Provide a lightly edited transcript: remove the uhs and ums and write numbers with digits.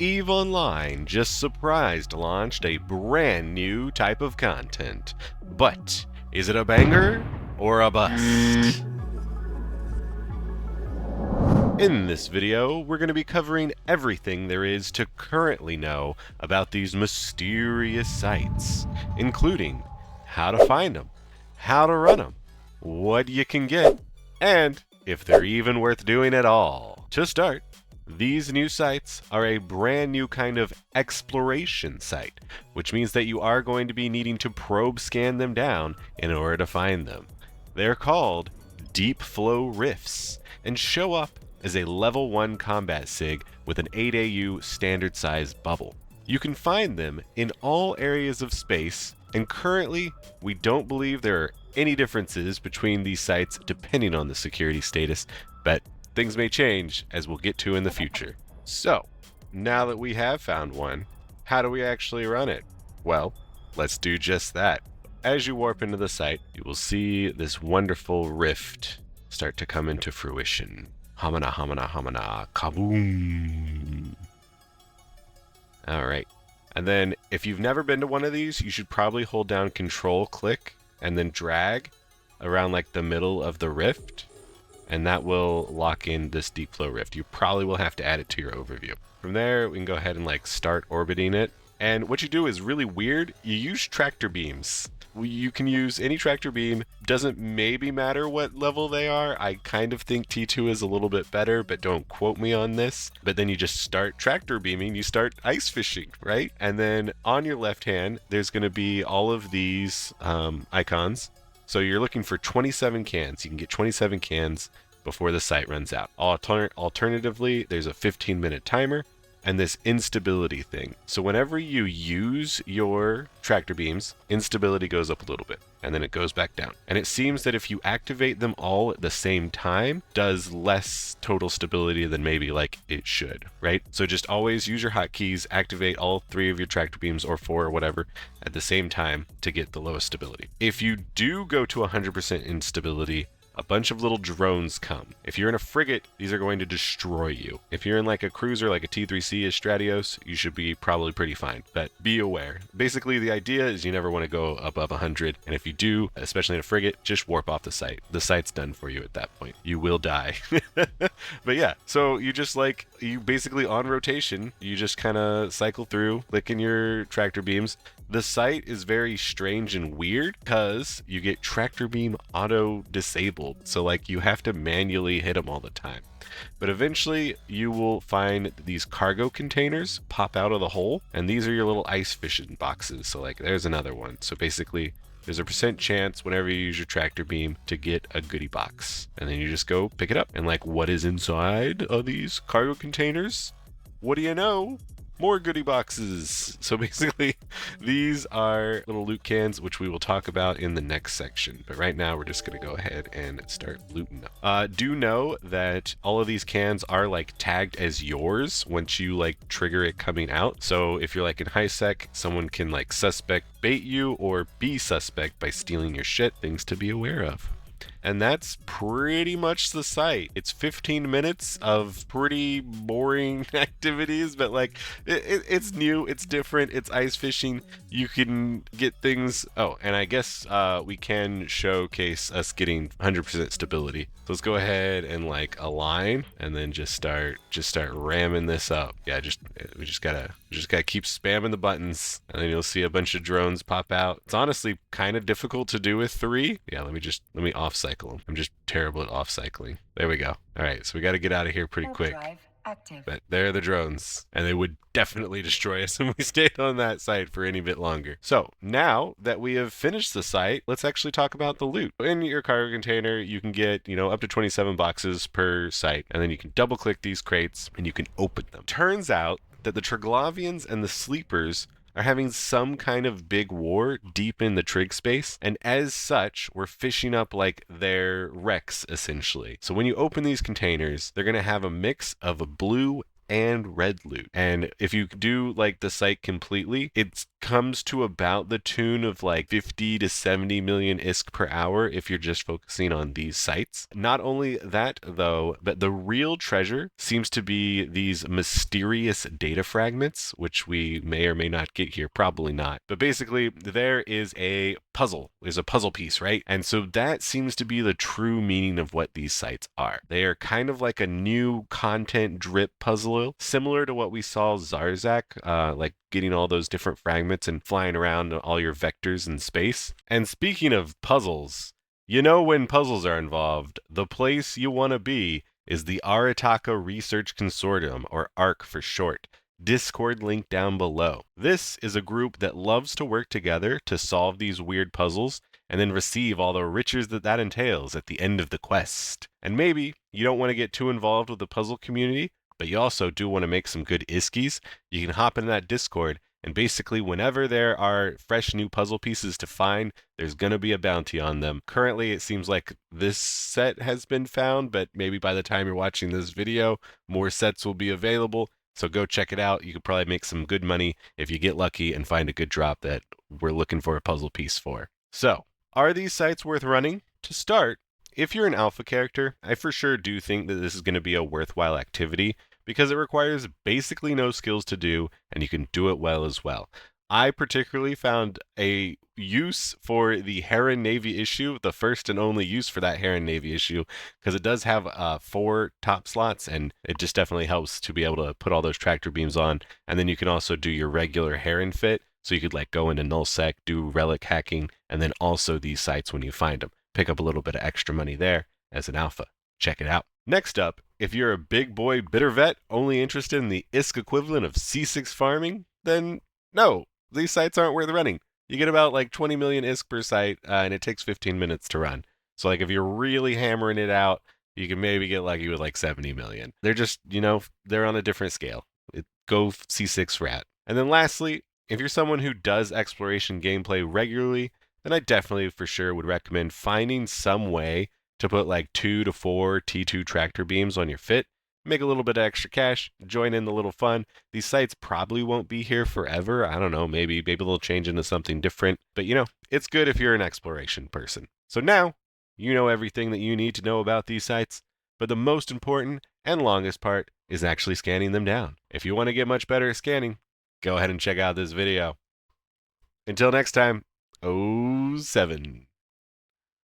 EVE Online just surprised launched a brand new type of content. But is it a banger or a bust? In this video, we're going to be covering everything there is to currently know about these mysterious sites, including how to find them, how to run them, what you can get, and if they're even worth doing at all. To start, these new sites are a brand new kind of exploration site, which means that you are going to be needing to probe scan them down in order to find them. They're called Deepflow Rifts and show up as a level 1 combat sig with an 8AU standard size bubble. You can find them in all areas of space, and currently we don't believe there are any differences between these sites depending on the security status, but things may change, as we'll get to in the future. So, now that we have found one, how do we actually run it? Well, let's do just that. As you warp into the site, you will see this wonderful rift start to come into fruition. Hamana, hamana, hamana, kaboom! Alright. And then, if you've never been to one of these, you should probably hold down Control, click, and then drag around like the middle of the rift, and that will lock in this Deepflow rift. You probably will have to add it to your overview. From there, we can go ahead and like start orbiting it. And what you do is really weird. You use tractor beams. You can use any tractor beam. Doesn't maybe matter what level they are. I kind of think T2 is a little bit better, but don't quote me on this. But then you just start tractor beaming. You start ice fishing, right? And then on your left hand, there's going to be all of these icons. So you're looking for 27 cans. You can get 27 cans before the site runs out. Alternatively, there's a 15-minute timer and this instability thing. So whenever you use your tractor beams, instability goes up a little bit and then it goes back down. And it seems that if you activate them all at the same time, does less total stability than maybe like it should, right? So just always use your hotkeys, activate all 3 of your tractor beams or 4 or whatever at the same time to get the lowest stability. If you do go to 100% instability, a bunch of little drones come. If you're in a frigate, these are going to destroy you. If you're in like a cruiser, like a T3C is Stratios, you should be probably pretty fine, but be aware. Basically, the idea is you never want to go above 100, and if you do, especially in a frigate, just warp off the site. The site's done for you at that point. You will die. But yeah, so you just like, you basically on rotation, you just kind of cycle through, licking your tractor beams. The site is very strange and weird because you get tractor beam auto disabled. So like you have to manually hit them all the time. But eventually you will find these cargo containers pop out of the hole. And these are your little ice fishing boxes. So like there's another one. So basically there's a % chance whenever you use your tractor beam to get a goodie box. And then you just go pick it up. And like, what is inside of these cargo containers? What do you know? More goodie boxes. So basically, these are little loot cans, which we will talk about in the next section. But right now, we're just going to go ahead and start looting them. Do know that all of these cans are like tagged as yours once you like trigger it coming out. So if you're like in high sec, someone can like suspect bait you or be suspect by stealing your shit. Things to be aware of. And that's pretty much the site. It's 15 minutes of pretty boring activities, but like it's new, it's different, it's ice fishing. You can get things. Oh, and I guess we can showcase us getting 100% stability. So let's go ahead and like align, and then just start ramming this up. Yeah, we just gotta keep spamming the buttons, and then you'll see a bunch of drones pop out. It's honestly kind of difficult to do with 3. Yeah, let me off cycle them. I'm just terrible at off cycling. There we go. All right, so we got to get out of here pretty quick. But there are the drones, and they would definitely destroy us if we stayed on that site for any bit longer. So now that we have finished the site, let's actually talk about the loot. In your cargo container, you can get, up to 27 boxes per site, and then you can double click these crates and you can open them. Turns out that the Triglavians and the Sleepers are having some kind of big war deep in the trig space, and as such, we're fishing up like their wrecks essentially. So when you open these containers, they're gonna have a mix of a blue and red loot. And if you do like the site completely, it's comes to about the tune of like 50 to 70 million ISK per hour if you're just focusing on these sites. Not only that, though, but the real treasure seems to be these mysterious data fragments, which we may or may not get here, probably not. But basically, there is a puzzle. There's a puzzle piece, right? And so that seems to be the true meaning of what these sites are. They are kind of like a new content drip puzzle, similar to what we saw Zarzak, like getting all those different fragments and flying around all your vectors in space. And speaking of puzzles, you know when puzzles are involved, the place you want to be is the Arataka Research Consortium, or ARC for short. Discord link down below. This is a group that loves to work together to solve these weird puzzles and then receive all the riches that entails at the end of the quest. And maybe you don't want to get too involved with the puzzle community, but you also do want to make some good iskies. You can hop in that Discord, and basically whenever there are fresh new puzzle pieces to find, there's going to be a bounty on them. Currently, it seems like this set has been found, but maybe by the time you're watching this video, more sets will be available. So go check it out. You could probably make some good money if you get lucky and find a good drop that we're looking for a puzzle piece for. So, are these sites worth running? To start, if you're an alpha character, I for sure do think that this is going to be a worthwhile activity because it requires basically no skills to do, and you can do it well as well. I particularly found a use for the Heron Navy issue, the first and only use for that Heron Navy issue, because it does have 4 top slots, and it just definitely helps to be able to put all those tractor beams on. And then you can also do your regular Heron fit, so you could like go into nullsec, do relic hacking, and then also these sites when you find them. Pick up a little bit of extra money there as an alpha. Check it out. Next up, if you're a big boy bitter vet only interested in the ISK equivalent of C6 farming, then no, these sites aren't worth running. You get about like 20 million ISK per site, and it takes 15 minutes to run. So like if you're really hammering it out, you can maybe get lucky with like 70 million. They're just, they're on a different scale. Go C6 rat. And then lastly, if you're someone who does exploration gameplay regularly, then I definitely for sure would recommend finding some way to put like 2 to 4 T2 tractor beams on your fit, make a little bit of extra cash, join in the little fun. These sites probably won't be here forever. I don't know, maybe they'll change into something different. But it's good if you're an exploration person. So now, you know everything that you need to know about these sites, but the most important and longest part is actually scanning them down. If you want to get much better at scanning, go ahead and check out this video. Until next time, 07.